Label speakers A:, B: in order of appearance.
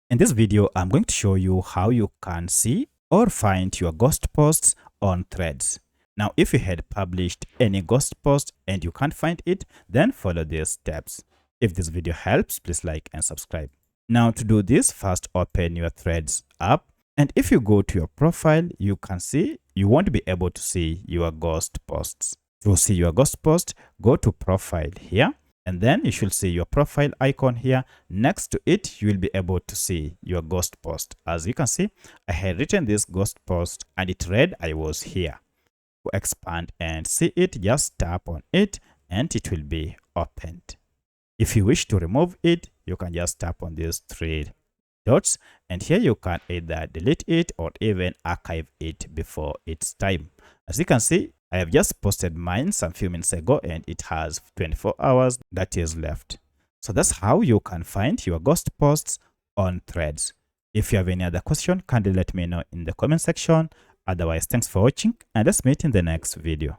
A: In this video, I'm going to show you how you can see or find your ghost posts on Threads. Now, if you had published any ghost post and you can't find it, then follow these steps. If this video helps, please like and subscribe. Now, to do this, first open your Threads app. And if you go to your profile, you can see you won't be able to see your ghost posts. To see your ghost post, go to profile here. And then you should see your profile icon here. Next to it, you will be able to see your ghost post. As you can see, I had written this ghost post and it read I was here. To expand and see it, just tap on it and it will be opened. If you wish to remove it, you can just tap on these three dots, and here you can either delete it or even archive it before its time. As you can see, I have just posted mine some few minutes ago and it has 24 hours that is left. So that's how you can find your ghost posts on Threads. If you have any other question, kindly let me know in the comment section. Otherwise, thanks for watching and let's meet in the next video.